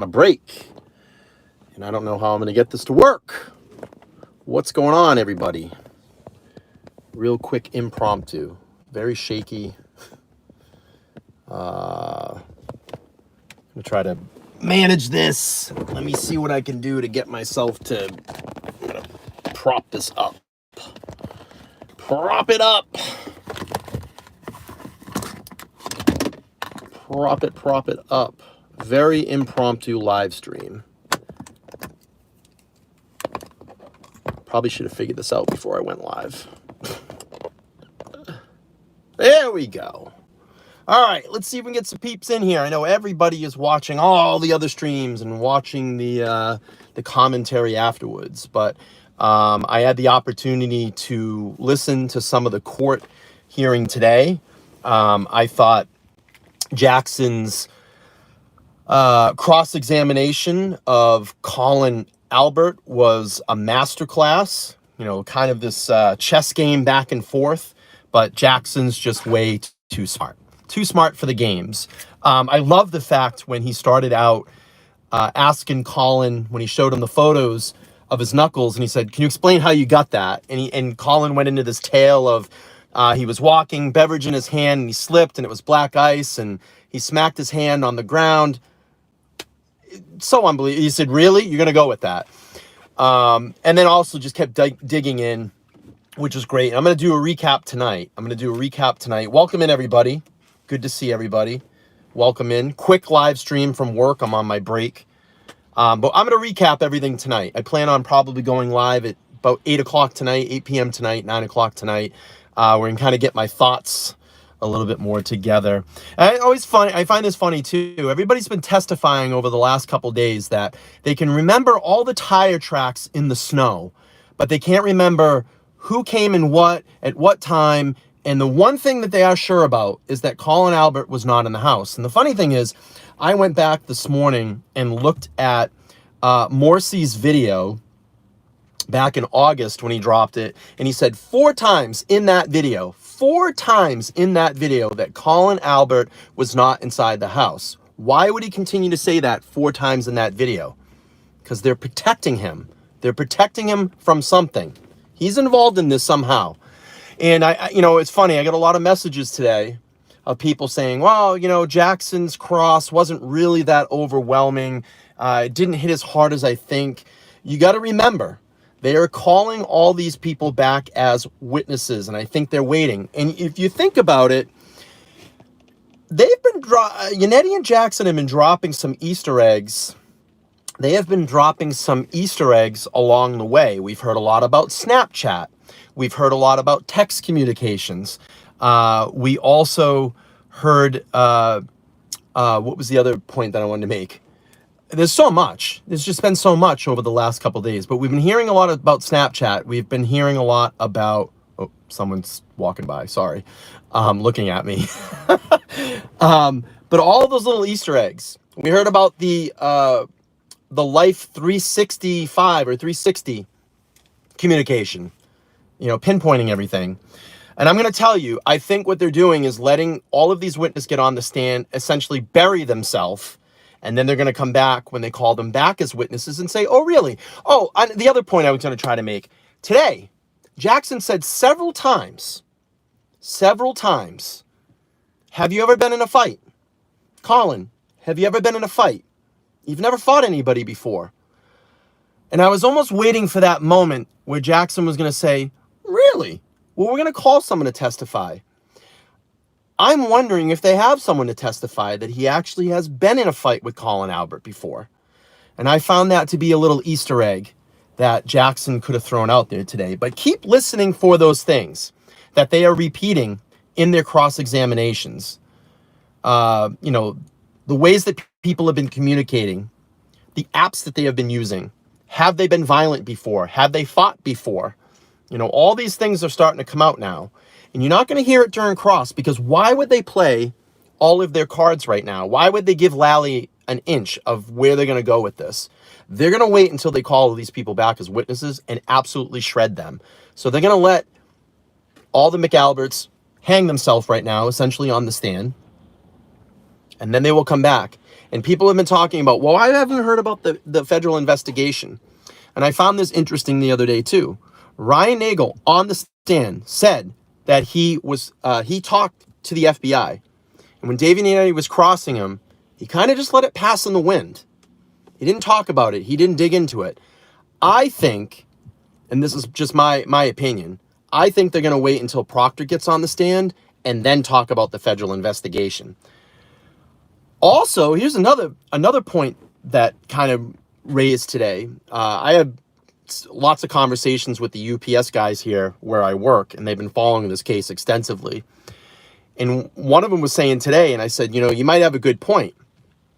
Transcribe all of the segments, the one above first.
a break, and I don't know how I'm going to get this to work. What's going on, everybody? Real quick impromptu. Very shaky. I'm going to try to manage this. Let me see what I can do to get myself to... I'm going to prop this up. Prop it up. Prop it up. Very impromptu live stream. Probably should have figured this out before I went live. There we go. All right, let's see if we can get some peeps in here. I know everybody is watching all the other streams and watching the commentary afterwards, but I had the opportunity to listen to some of the court hearing today. I thought Jackson's cross-examination of Colin Albert was a masterclass, kind of this chess game back and forth, but Jackson's just way too smart for the games. I love the fact when he started out asking Colin, when he showed him the photos of his knuckles, and he said, "Can you explain how you got that?" And Colin went into this tale of he was walking, beverage in his hand, and he slipped, and it was black ice, and he smacked his hand on the ground. So unbelievable. He said, "Really? You're going to go with that?" And then also just kept digging in, which was great. I'm going to do a recap tonight. Welcome in, everybody. Good to see everybody. Welcome in. Quick live stream from work. I'm on my break. But I'm going to recap everything tonight. I plan on probably going live at about 8 o'clock tonight, 8 p.m. tonight, 9 o'clock tonight. Where I can kind of get my thoughts a little bit more together. And I find this funny too. Everybody's been testifying over the last couple days that they can remember all the tire tracks in the snow, but they can't remember who came and what at what time. And the one thing that they are sure about is that Colin Albert was not in the house. And the funny thing is, I went back this morning and looked at Morrissey's video back in August when he dropped it, and he said 4 times in that video that Colin Albert was not inside the house. Why would he continue to say that 4 times in that video? Because they're protecting him. They're protecting him from something. He's involved in this somehow. And it's funny, I got a lot of messages today of people saying, well, Jackson's cross wasn't really that overwhelming. It didn't hit as hard as I think. You got to remember, they are calling all these people back as witnesses, and I think they're waiting. And if you think about it, Yannetti and Jackson have been dropping some Easter eggs. They have been dropping some Easter eggs along the way. We've heard a lot about Snapchat. We've heard a lot about text communications. We also heard, what was the other point that I wanted to make? There's so much. There's just been so much over the last couple of days. But we've been hearing a lot about Snapchat. We've been hearing a lot about... Oh, someone's walking by. Sorry. Looking at me. But all of those little Easter eggs. We heard about the Life 365 or 360 communication. Pinpointing everything. And I'm going to tell you, I think what they're doing is letting all of these witnesses get on the stand, essentially bury themselves, and then they're going to come back when they call them back as witnesses and say, oh, really? Oh, the other point I was going to try to make. Today, Jackson said several times, have you ever been in a fight? Colin, have you ever been in a fight? You've never fought anybody before. And I was almost waiting for that moment where Jackson was going to say, really? Well, we're going to call someone to testify. I'm wondering if they have someone to testify that he actually has been in a fight with Colin Albert before. And I found that to be a little Easter egg that Jackson could have thrown out there today. But keep listening for those things that they are repeating in their cross-examinations. The ways that people have been communicating, the apps that they have been using. Have they been violent before? Have they fought before? All these things are starting to come out now. And you're not going to hear it during cross, because why would they play all of their cards right now? Why would they give Lally an inch of where they're going to go with this? They're going to wait until they call these people back as witnesses and absolutely shred them. So they're going to let all the McAlberts hang themselves right now, essentially on the stand. and then they will come back. And people have been talking about, well, I haven't heard about the federal investigation. And I found this interesting the other day too. Ryan Nagel on the stand said that he talked to the FBI. And when David Yannetti was crossing him, he kind of just let it pass in the wind. He didn't talk about it. He didn't dig into it. I think, and this is just my opinion, I think they're going to wait until Proctor gets on the stand and then talk about the federal investigation. Also, here's another point that kind of raised today. I had lots of conversations with the UPS guys here where I work, and they've been following this case extensively. And one of them was saying today, and I said, you might have a good point.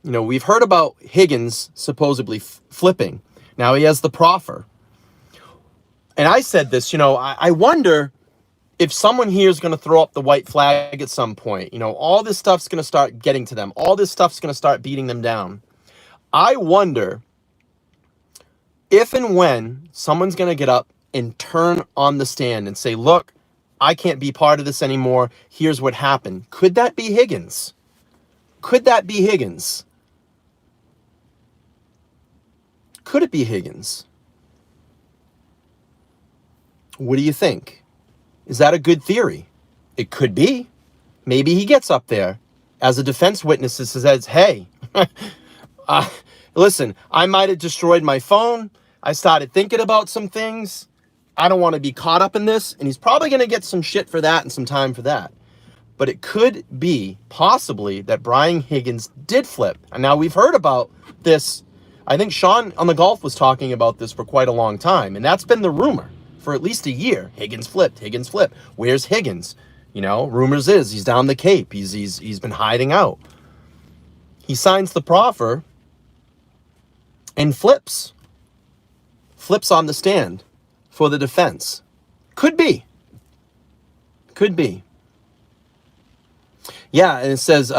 We've heard about Higgins supposedly flipping. Now he has the proffer. And I said this, I wonder if someone here is going to throw up the white flag at some point. All this stuff's going to start getting to them. All this stuff's going to start beating them down. I wonder if and when someone's going to get up and turn on the stand and say, look, I can't be part of this anymore. Here's what happened. Could that be Higgins? Could that be Higgins? Could it be Higgins? What do you think? Is that a good theory? It could be. Maybe he gets up there as a defense witness and says, hey, listen, I might have destroyed my phone. I started thinking about some things. I don't want to be caught up in this. And he's probably going to get some shit for that and some time for that. But it could be possibly that Brian Higgins did flip. And now we've heard about this. I think Sean on the Golf was talking about this for quite a long time. And that's been the rumor for at least a year. Higgins flipped. Higgins flipped. Where's Higgins? Rumors is he's down the Cape. He's been hiding out. He signs the proffer and flips on the stand for the defense. Could be. Yeah, and it says,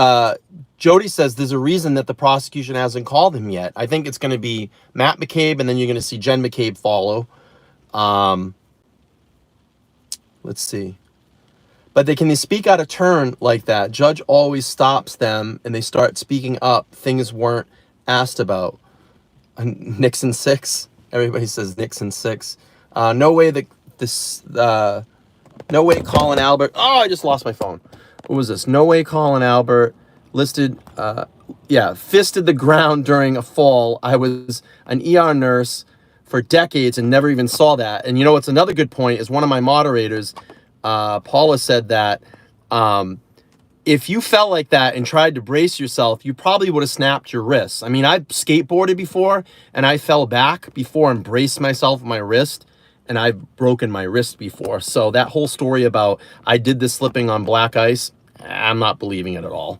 Jody says there's a reason that the prosecution hasn't called him yet. I think it's going to be Matt McCabe, and then you're going to see Jen McCabe follow. Let's see. But can they speak out of turn like that? Judge always stops them, and they start speaking up. Things weren't asked about. Nixon 6. Everybody says Nixon 6. No way Colin Albert. Oh, I just lost my phone. What was this? No way Colin Albert listed. Fisted the ground during a fall. I was an ER nurse for decades and never even saw that. And what's another good point is one of my moderators, Paula, said that if you fell like that and tried to brace yourself, you probably would have snapped your wrists. I mean, I've skateboarded before and I fell back before and braced myself with my wrist, and I've broken my wrist before. So that whole story about I did this slipping on black ice, I'm not believing it at all.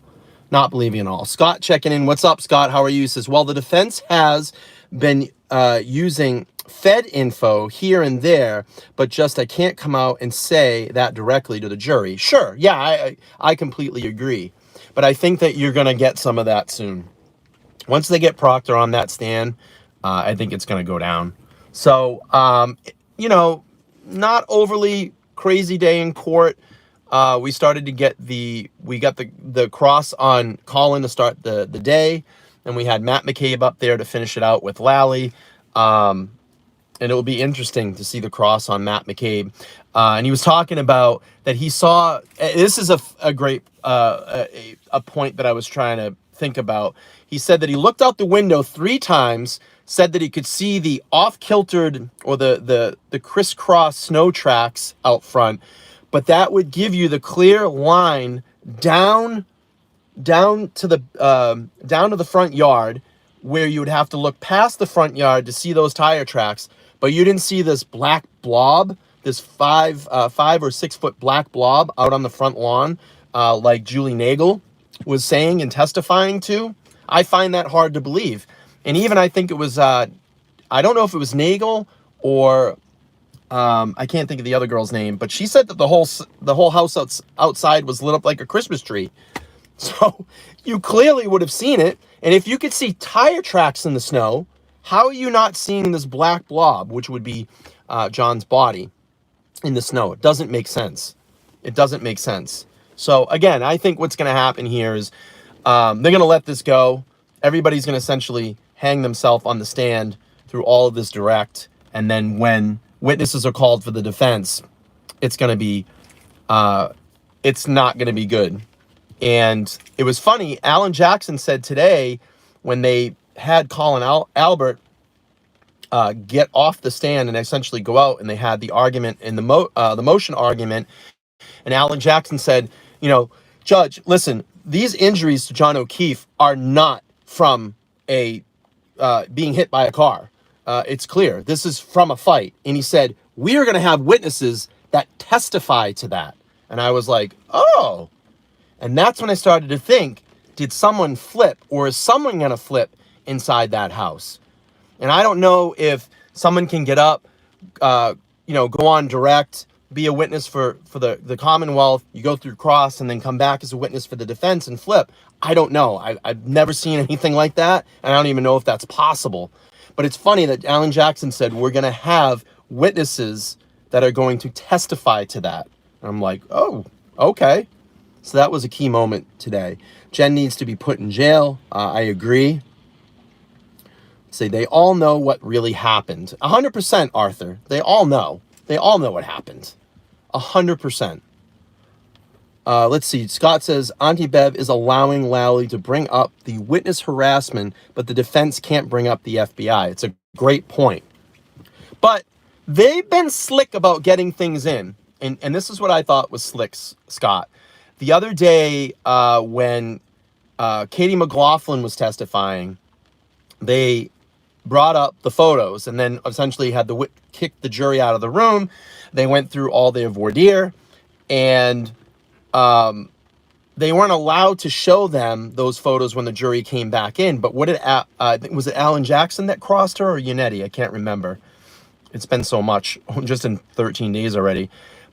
Not believing it at all. Scott checking in. What's up, Scott? How are you? He says, well, the defense has been using Fed info here and there, but I can't come out and say that directly to the jury. Sure, yeah, I completely agree. But I think that you're going to get some of that soon. Once they get Proctor on that stand, I think it's going to go down. So, not overly crazy day in court. We started to get the cross on Colin to start the day. And we had Matt McCabe up there to finish it out with Lally. And it will be interesting to see the cross on Matt McCabe. And he was talking about that he saw, this is a great point that I was trying to think about. He said that he looked out the window 3 times, said that he could see the off-kiltered or the crisscross snow tracks out front, but that would give you the clear line down to the front yard, where you would have to look past the front yard to see those tire tracks. But you didn't see this black blob, this 5 or 6 foot black blob out on the front lawn, like Julie Nagel was saying and testifying to. I find that hard to believe. And even I think it was, I don't know if it was Nagel or I can't think of the other girl's name, but she said that the whole house outside was lit up like a Christmas tree. So you clearly would have seen it. And if you could see tire tracks in the snow, how are you not seeing this black blob, which would be John's body in the snow? It doesn't make sense. It doesn't make sense. So again, I think what's going to happen here is They're going to let this go. Everybody's going to essentially hang themselves on the stand through all of this direct. And then when witnesses are called for the defense, it's going to be, it's not going to be good. And it was funny. Alan Jackson said today when they had Colin Albert get off the stand and essentially go out, and they had the argument in the motion argument. And Alan Jackson said, you know, Judge, listen, these injuries to John O'Keefe are not from a being hit by a car. It's clear. This is from a fight. And he said, we are going to have witnesses that testify to that. And I was like, oh. And that's when I started to think, did someone flip, or is someone going to flip inside that house? And I don't know if someone can get up, you know, go on direct, be a witness for the Commonwealth, you go through cross and then come back as a witness for the defense and flip. I don't know. I've never seen anything like that. And I don't even know if that's possible. But it's funny that Alan Jackson said we're going to have witnesses that are going to testify to that. And I'm like, oh, okay. So that was a key moment today. Jen needs to be put in jail. I agree. Say they all know what really happened. 100%, Arthur. They all know. They all know what happened. 100%. Let's see. Scott says, Auntie Bev is allowing Lally to bring up the witness harassment, but the defense can't bring up the FBI. It's a great point. But they've been slick about getting things in. And this is what I thought was slick, Scott. The other day when Katie McLaughlin was testifying, they brought up the photos and then essentially had to kick the jury out of the room. They went through all their voir dire, and they weren't allowed to show them those photos when the jury came back in. But what did was it Alan Jackson that crossed her, or Yannetti? I can't remember. It's been so much, just in 13 days already.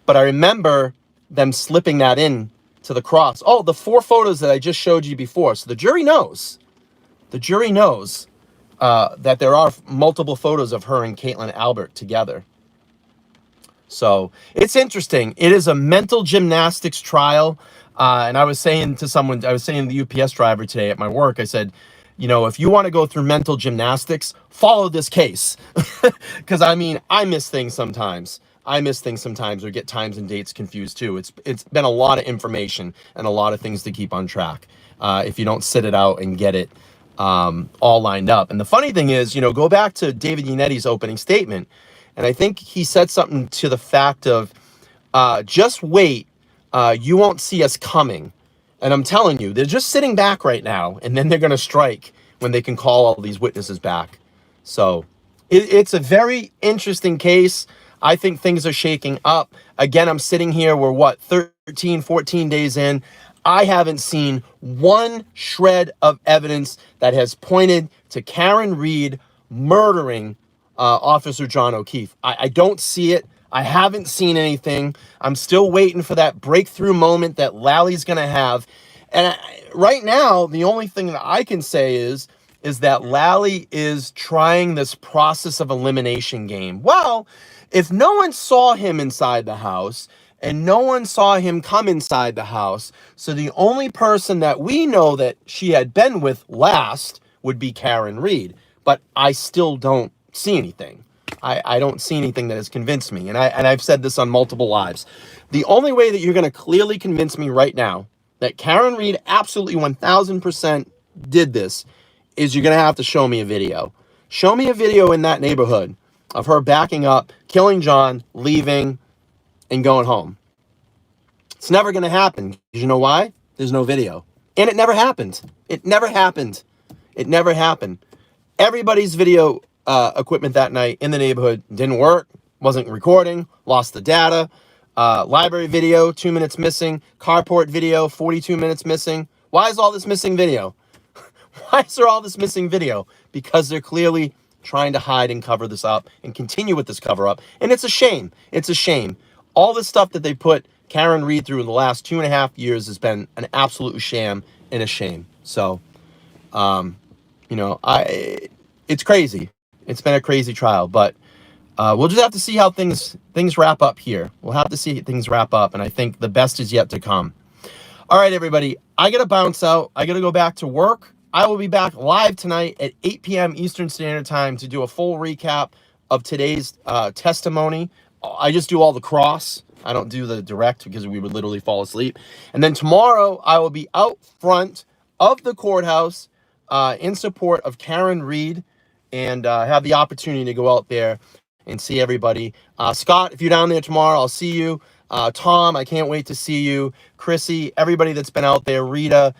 But I remember them slipping that in to the cross. Oh, the 4 photos that I just showed you before. So the jury knows. The jury knows that there are multiple photos of her and Caitlin Albert together. So it's interesting. It is a mental gymnastics trial. And I was saying to someone, I was saying to the UPS driver today at my work, I said, you know, if you want to go through mental gymnastics, follow this case. Because, I mean, I miss things sometimes. Or get times and dates confused too. It's been a lot of information and a lot of things to keep on track if you don't sit it out and get it all lined up. And the funny thing is, you know, go back to David Yannetti's opening statement, and I think he said something to the fact of, just wait, you won't see us coming. And I'm telling you, they're just sitting back right now, and then they're going to strike when they can call all these witnesses back. So it's a very interesting case. I think things are shaking up. Again, I'm sitting here, we're what, 13, 14 days in. I haven't seen one shred of evidence that has pointed to Karen Read murdering Officer John O'Keefe. I don't see it. I haven't seen anything. I'm still waiting for that breakthrough moment that Lally's going to have. And right now, the only thing that I can say is that Lally is trying this process of elimination game. Well, if no one saw him inside the house and no one saw him come inside the house, so the only person that we know that she had been with last would be Karen Read. But I still don't see anything. I don't see anything that has convinced me. And I've said this on multiple lives. The only way that you're going to clearly convince me right now that Karen Read absolutely 1000% did this is you're going to have to show me a video. Show me a video in that neighborhood of her backing up, killing John, leaving, and going home. It's never going to happen. You know why? There's no video. And it never happened. It never happened. It never happened. Everybody's video equipment that night in the neighborhood didn't work, wasn't recording, lost the data. Library video, 2 minutes missing. Carport video, 42 minutes missing. Why is all this missing video? Why is there all this missing video? Because they're clearly trying to hide and cover this up and continue with this cover up. And it's a shame. It's a shame. All the stuff that they put Karen Read through in the last 2.5 years has been an absolute sham and a shame. So, you know, it's crazy. It's been a crazy trial, but we'll just have to see how things wrap up here. We'll have to see things wrap up, and I think the best is yet to come. All right, everybody. I got to bounce out. I got to go back to work. I will be back live tonight at 8 p.m. Eastern Standard Time to do a full recap of today's testimony. I just do all the cross. I don't do the direct because we would literally fall asleep. And then tomorrow I will be out front of the courthouse in support of Karen Reed, and have the opportunity to go out there and see everybody. Scott, if you're down there tomorrow, I'll see you. Tom, I can't wait to see you. Chrissy, everybody that's been out there. Rita,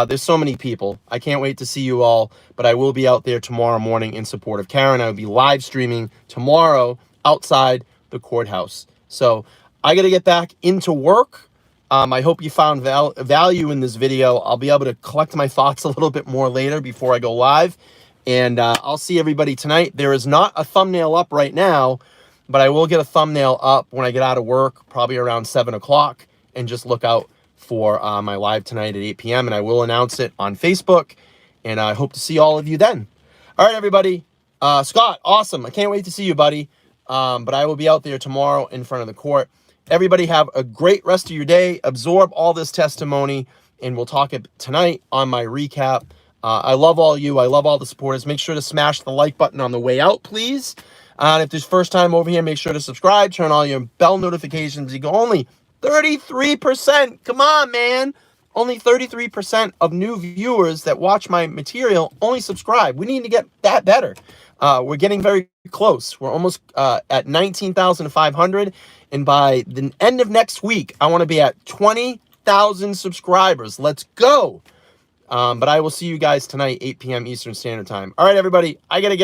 there's so many people. I can't wait to see you all, but I will be out there tomorrow morning in support of Karen. I will be live streaming tomorrow outside the courthouse. So I got to get back into work. I hope you found value in this video. I'll be able to collect my thoughts a little bit more later before I go live. And I'll see everybody tonight. There is not a thumbnail up right now, but I will get a thumbnail up when I get out of work, probably around 7 o'clock. And just look out for my live tonight at 8 p.m. And I will announce it on Facebook. And I hope to see all of you then. All right, everybody. Scott, awesome. I can't wait to see you, buddy. But I will be out there tomorrow in front of the court. Everybody have a great rest of your day. Absorb all this testimony. And we'll talk tonight on my recap. I love all you. I love all the supporters. Make sure to smash the like button on the way out, please. And if there's first time over here, make sure to subscribe. Turn all your bell notifications. You go only 33%. Come on, man. Only 33% of new viewers that watch my material only subscribe. We need to get that better. We're getting very close. We're almost at 19,500. And by the end of next week, I want to be at 20,000 subscribers. Let's go. But I will see you guys tonight, 8 p.m. Eastern Standard Time. All right, everybody. I got to get